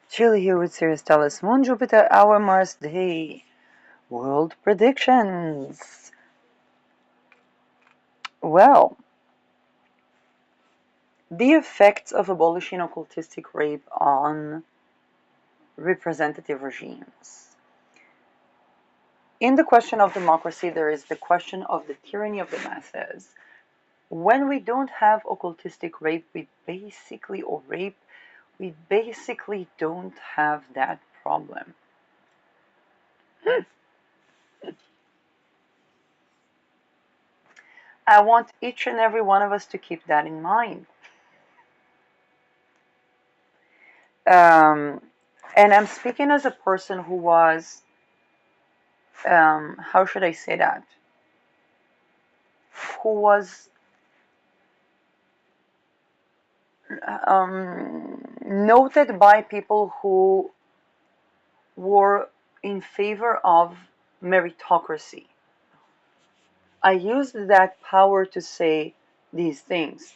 Julie here with Sirius Tellus Moon, Jupiter, our Mars Day. World predictions. Well, the effects of abolishing occultistic rape on representative regimes. In the question of democracy, there is the question of the tyranny of the masses. When we don't have occultistic rape, we basically don't have that problem. I want each and every one of us to keep that in mind. Um, and I'm speaking as a person who was, how should I say that? Who was noted by people who were in favor of meritocracy. I used that power to say these things.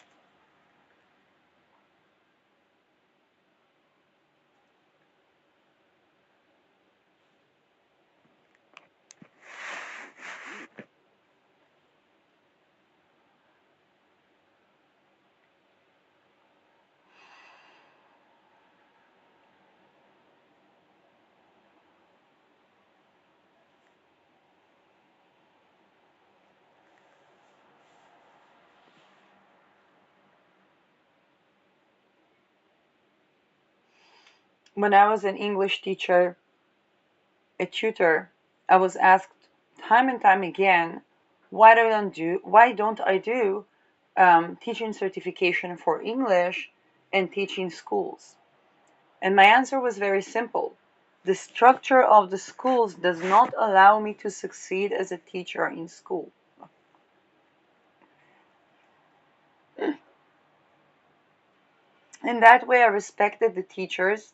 When I was an English teacher, a tutor, I was asked time and time again, why don't I do teaching certification for English and teaching schools? And my answer was very simple. The structure of the schools does not allow me to succeed as a teacher in school. In that way, I respected the teachers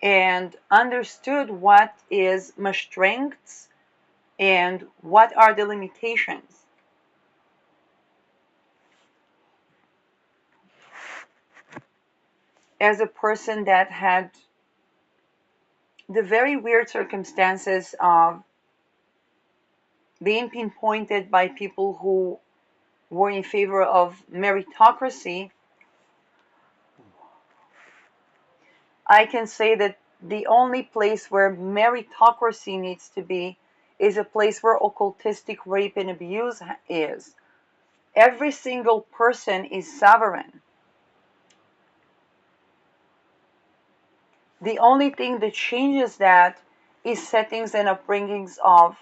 and understood what is my strengths and what are the limitations. As a person that had the very weird circumstances of being pinpointed by people who were in favor of meritocracy, I can say that the only place where meritocracy needs to be is a place where occultistic rape and abuse is. Every single person is sovereign. The only thing that changes that is settings and upbringings of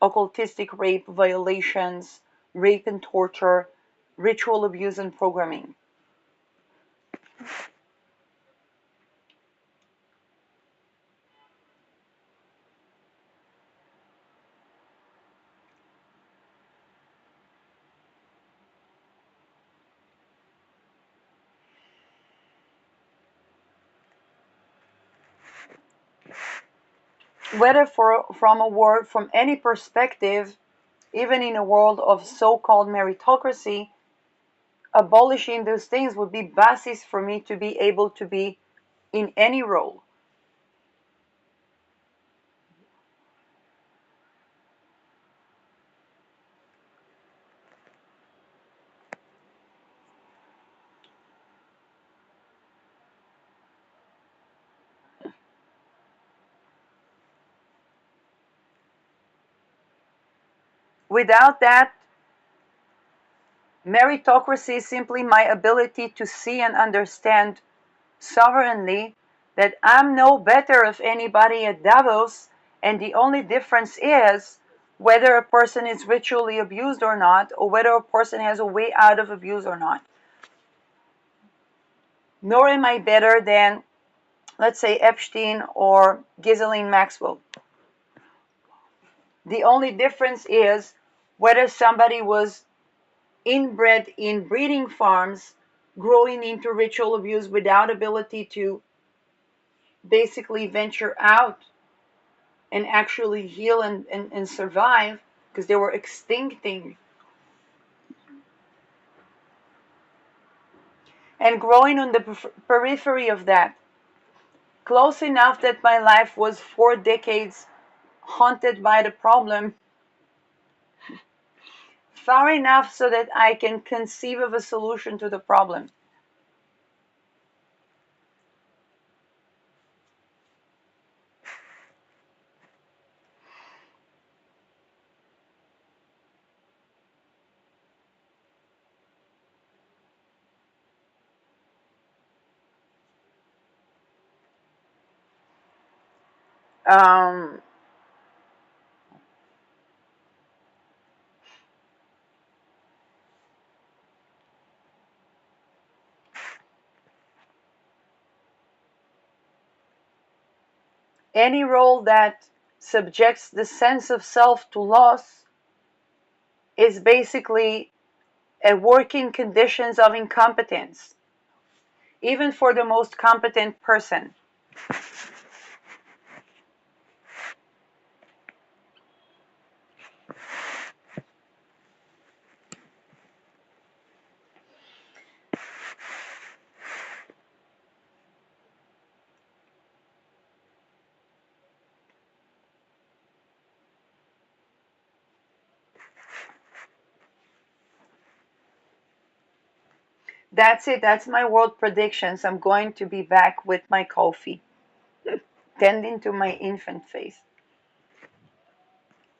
occultistic rape violations, rape and torture, ritual abuse and programming. Whether from any perspective, even in a world of so-called meritocracy, abolishing those things would be basis for me to be able to be in any role. Without that, meritocracy is simply my ability to see and understand sovereignly that I'm no better of anybody at Davos, and the only difference is whether a person is ritually abused or not, or whether a person has a way out of abuse or not. Nor am I better than, let's say, Epstein or Ghislaine Maxwell. The only difference is whether somebody was inbred in breeding farms, growing into ritual abuse without ability to basically venture out and actually heal and survive because they were extincting. and growing on the periphery of that, close enough that my life was 4 decades haunted by the problem, far enough so that I can conceive of a solution to the problem. Um, any role that subjects the sense of self to loss is basically a working conditions of incompetence, even for the most competent person. That's it. That's my world predictions. I'm going to be back with my coffee, tending to my infant face.